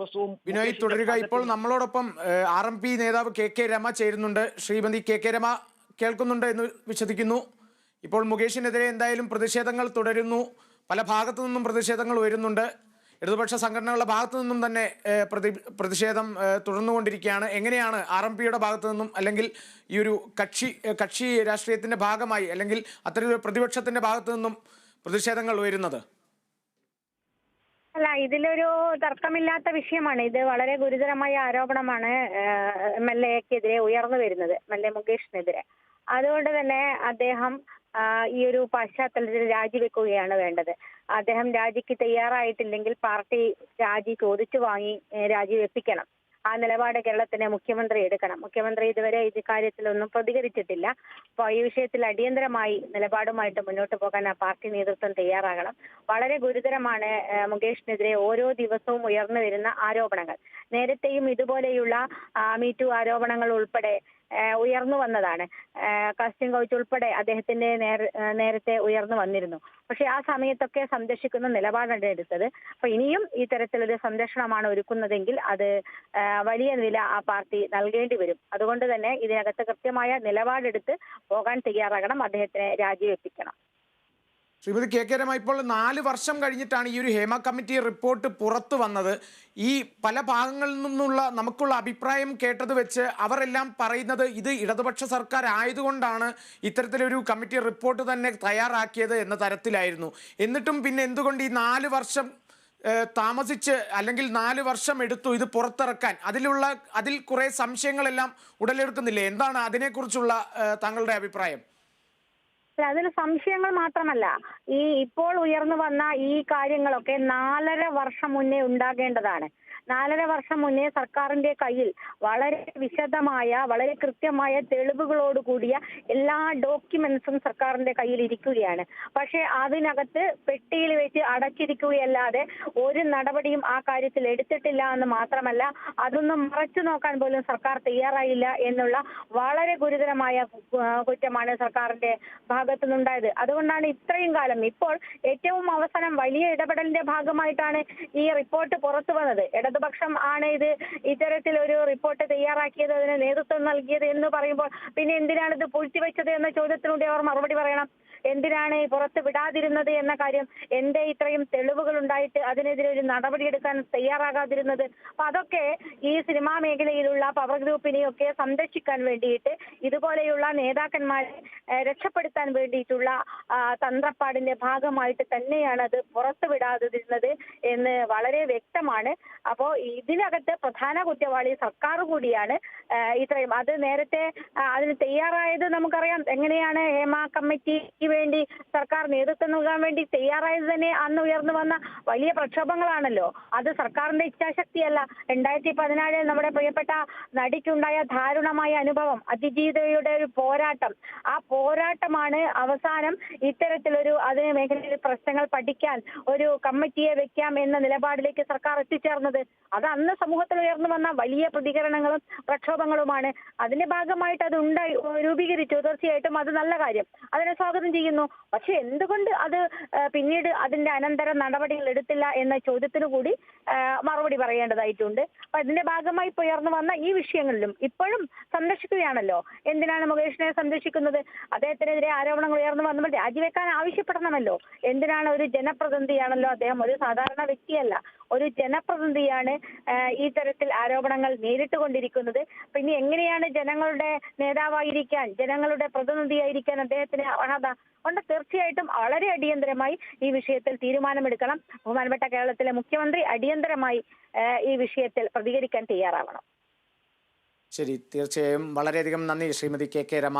ദിവസവും ബിനോയ് തുടരുക. ഇപ്പോൾ നമ്മളോടൊപ്പം RMP നേതാവ് KK രമ ചേരുന്നുണ്ട്. ശ്രീമതി KK രമ കേൾക്കുന്നുണ്ട് എന്ന് വിശ്വസിക്കുന്നു. ഇപ്പോൾ മുകേഷിനെതിരെ എന്തായാലും പ്രതിഷേധങ്ങൾ തുടരുന്നു. പല ഭാഗത്തു നിന്നും പ്രതിഷേധങ്ങൾ ഉയരുന്നുണ്ട്. ഇടതുപക്ഷ സംഘടനകളുടെ ഭാഗത്തു നിന്നും തന്നെ പ്രതിഷേധം തുടർന്നുകൊണ്ടിരിക്കുകയാണ്. എങ്ങനെയാണ് RMPയുടെ ഭാഗത്തു നിന്നും അല്ലെങ്കിൽ ഈ ഒരു കക്ഷി രാഷ്ട്രീയത്തിന്റെ ഭാഗമായി അല്ലെങ്കിൽ അത്തരമൊരു പ്രതിപക്ഷത്തിന്റെ ഭാഗത്തു നിന്നും പ്രതിഷേധങ്ങൾ ഉയരുന്നത്? അല്ല, ഇതിലൊരു തർക്കമില്ലാത്ത വിഷയമാണ്. ഇത് വളരെ ഗുരുതരമായ ആരോപണമാണ് MLA-ക്കെതിരെ ഉയർന്നു വരുന്നത്, MLA മുകേഷിനെതിരെ. അതുകൊണ്ട് തന്നെ അദ്ദേഹം ഈ ഒരു പശ്ചാത്തലത്തിൽ രാജിവെക്കുകയാണ് വേണ്ടത്. അദ്ദേഹം രാജിക്ക് തയ്യാറായിട്ടില്ലെങ്കിൽ പാർട്ടി രാജി ചോദിച്ചു വാങ്ങി രാജിവെപ്പിക്കണം. ആ നിലപാട് കേരളത്തിലെ മുഖ്യമന്ത്രി എടുക്കണം. മുഖ്യമന്ത്രി ഇതുവരെ ഈ കാര്യത്തിലൊന്നും പ്രതികരിച്ചിട്ടില്ല. അപ്പോൾ ഈ വിഷയത്തിൽ അടിയന്തരമായി നിലപാടുമായിട്ട് മുന്നോട്ട് പോകാൻ ആ പാർട്ടി നേതൃത്വം തയ്യാറാകണം. വളരെ ഗുരുതരമാണ് മുകേഷിനെതിരെ ഓരോ ദിവസവും ഉയർന്നു വരുന്ന ആരോപണങ്ങൾ. നേരത്തെയും ഇതുപോലെയുള്ള മീറ്റു ആരോപണങ്ങൾ ഉൾപ്പെടെ ഉയർന്നു വന്നതാണ്. കസ്റ്റിൻ കൗച്ച് ഉൾപ്പെടെ അദ്ദേഹത്തിന്റെ നേരത്തെ ഉയർന്നു വന്നിരുന്നു. പക്ഷെ ആ സമയത്തൊക്കെ സംരക്ഷിക്കുന്ന നിലപാടാണ് എടുത്തത്. അപ്പൊ ഇനിയും ഈ തരത്തിലൊരു സംരക്ഷണമാണ് ഒരുക്കുന്നതെങ്കിൽ അത് വലിയ വില ആ പാർട്ടി നൽകേണ്ടി വരും. അതുകൊണ്ട് തന്നെ ഇതിനകത്ത് കൃത്യമായ നിലപാടെടുത്ത് പോകാൻ തയ്യാറാകണം. അദ്ദേഹത്തിനെ രാജിവെപ്പിക്കണം. ശ്രീമതി KK രമ, ഇപ്പോൾ 4 വർഷം കഴിഞ്ഞിട്ടാണ് ഈ ഒരു ഹേമ കമ്മിറ്റി റിപ്പോർട്ട് പുറത്തു വന്നത്. ഈ പല ഭാഗങ്ങളിൽ നിന്നുള്ള നമുക്കുള്ള അഭിപ്രായം കേട്ടത് വെച്ച് അവരെല്ലാം പറയുന്നത് ഇത് ഇടതുപക്ഷ സർക്കാർ ആയതുകൊണ്ടാണ് ഇത്തരത്തിലൊരു കമ്മിറ്റി റിപ്പോർട്ട് തന്നെ തയ്യാറാക്കിയത് എന്ന തരത്തിലായിരുന്നു. എന്നിട്ടും പിന്നെ എന്തുകൊണ്ട് ഈ 4 വർഷം താമസിച്ച് അല്ലെങ്കിൽ 4 വർഷം എടുത്തു ഇത് പുറത്തിറക്കാൻ? അതിൽ കുറെ സംശയങ്ങളെല്ലാം ഉടലെടുക്കുന്നില്ലേ? എന്താണ് അതിനെക്കുറിച്ചുള്ള താങ്കളുടെ അഭിപ്രായം? അതിൽ സംശയങ്ങൾ മാത്രമല്ല, ഇപ്പോൾ ഉയർന്നു വന്ന ഈ കാര്യങ്ങളൊക്കെ 4.5 വർഷം മുന്നേ ഉണ്ടാകേണ്ടതാണ്. 4.5 വർഷം മുന്നേ സർക്കാരിന്റെ കയ്യിൽ വളരെ വിശദമായ, വളരെ കൃത്യമായ തെളിവുകളോട് കൂടിയ എല്ലാ ഡോക്യുമെന്റ്സും സർക്കാരിന്റെ കയ്യിൽ ഇരിക്കുകയാണ്. പക്ഷെ അതിനകത്ത് പെട്ടിയിൽ വെച്ച് അടച്ചിരിക്കുകയല്ലാതെ ഒരു നടപടിയും ആ കാര്യത്തിൽ എടുത്തിട്ടില്ല എന്ന് മാത്രമല്ല, അതൊന്നും മറച്ചു നോക്കാൻ പോലും സർക്കാർ തയ്യാറായില്ല എന്നുള്ള വളരെ ഗുരുതരമായ കുറ്റമാണ് സർക്കാരിന്റെ ഭാഗത്തുനിന്നുണ്ടായത്. അതുകൊണ്ടാണ് ഇത്രയും കാലം, ഇപ്പോൾ ഏറ്റവും അവസാനം വലിയ ഇടപെടലിന്റെ ഭാഗമായിട്ടാണ് ഈ റിപ്പോർട്ട് പുറത്തു വന്നത്. ഇടതുപക്ഷം ആണ് ഇത്തരത്തിൽ ഒരു റിപ്പോർട്ട് തയ്യാറാക്കിയത്, അതിന് നേതൃത്വം നൽകിയത് എന്ന് പറയുമ്പോൾ പിന്നെ എന്തിനാണ് ഇത് പൂഴ്ത്തിവെച്ചത് എന്ന ചോദ്യത്തിലൂടെ അവർ മറുപടി പറയണം. എന്തിനാണ് പുറത്ത് വിടാതിരുന്നത് എന്ന കാര്യം, എന്തേ ഇത്രയും തെളിവുകൾ ഉണ്ടായിട്ട് അതിനെതിരെ ഒരു നടപടിയെടുക്കാൻ തയ്യാറാകാതിരുന്നത്? അപ്പൊ അതൊക്കെ ഈ സിനിമാ മേഖലയിലുള്ള പവർ ഗ്രൂപ്പിനെയൊക്കെ സംരക്ഷിക്കാൻ വേണ്ടിയിട്ട്, ഇതുപോലെയുള്ള നേതാക്കന്മാരെ രക്ഷപ്പെടുത്താൻ വേണ്ടിയിട്ടുള്ള തന്ത്രപ്പാടിന്റെ ഭാഗമായിട്ട് തന്നെയാണ് അത് പുറത്തു വിടാതിരുന്നത് എന്ന് വളരെ വ്യക്തമാണ്. അപ്പോ ഇതിനകത്ത് പ്രധാന കുറ്റവാളി സർക്കാർ കൂടിയാണ്. ഇത്രയും അത് നേരത്തെ അതിന് തയ്യാറായത് നമുക്കറിയാം. എങ്ങനെയാണ് ഹേമ കമ്മിറ്റിക്ക് വേണ്ടി സർക്കാർ നേതൃത്വം നൽകാൻ വേണ്ടി തയ്യാറായത് തന്നെ അന്ന് ഉയർന്നു വന്ന വലിയ പ്രക്ഷോഭങ്ങളാണല്ലോ. അത് സർക്കാരിന്റെ ഇച്ഛാശക്തിയല്ല. 2014 നമ്മുടെ പ്രിയപ്പെട്ട നടിക്കുണ്ടായ ദാരുണമായ അനുഭവം, അതിജീവിതയുടെ ഒരു പോരാട്ടം, ആ പോരാട്ടമാണ് അവസാനം ഇത്തരത്തിലൊരു അതിന് മേഖലയിൽ പ്രശ്നങ്ങൾ പഠിക്കാൻ ഒരു കമ്മിറ്റിയെ വെക്കാം എന്ന നിലപാടിലേക്ക് സർക്കാർ എത്തിച്ചേർന്നത്. അത് അന്ന് സമൂഹത്തിൽ ഉയർന്നു വന്ന വലിയ പ്രതികരണങ്ങളും പ്രക്ഷോഭങ്ങളുമാണ്. അതിന്റെ ഭാഗമായിട്ട് അത് രൂപീകരിച്ചു. തീർച്ചയായിട്ടും അത് നല്ല കാര്യം, അതിനെ സ്വാഗതം ചെയ്യുന്നു. പക്ഷെ എന്തുകൊണ്ട് അത് പിന്നീട് അതിന്റെ അനന്തര നടപടികൾ എടുത്തില്ല എന്ന ചോദ്യത്തിനു കൂടി മറുപടി പറയേണ്ടതായിട്ടുണ്ട്. അപ്പൊ അതിന്റെ ഭാഗമായി ഉയർന്നു വന്ന ഈ വിഷയങ്ങളിലും ഇപ്പോഴും സംരക്ഷിക്കുകയാണല്ലോ. എന്തിനാണ് മുകേഷിനെ സംരക്ഷിക്കുന്നത്? അദ്ദേഹത്തിനെതിരെ ആരോപണങ്ങൾ ഉയർന്നു വന്നപ്പോൾ രാജിവെക്കാൻ ആവശ്യപ്പെടണമല്ലോ. എന്തിനാണ്? ഒരു ജനപ്രതിനിധിയാണല്ലോ അദ്ദേഹം, ഒരു സാധാരണ വ്യക്തിയല്ല, ഒരു ജനപ്രതിനിധിയാണ് ഈ തരത്തിൽ ആരോപണങ്ങൾ നേരിട്ടുകൊണ്ടിരിക്കുന്നത്. പിന്നെ എങ്ങനെയാണ് ജനങ്ങളുടെ നേതാവായിരിക്കാൻ, ജനങ്ങളുടെ പ്രതിനിധിയായിരിക്കാൻ അദ്ദേഹത്തിന് അർഹത? കൊണ്ട് തീർച്ചയായിട്ടും വളരെ അടിയന്തരമായി ഈ വിഷയത്തിൽ തീരുമാനമെടുക്കണം. ബഹുമാനപ്പെട്ട കേരളത്തിലെ മുഖ്യമന്ത്രി അടിയന്തരമായി ഈ വിഷയത്തിൽ പ്രതികരിക്കാൻ തയ്യാറാവണം. ശരി, തീർച്ചയായും വളരെയധികം നന്ദി ശ്രീമതി KK രമ.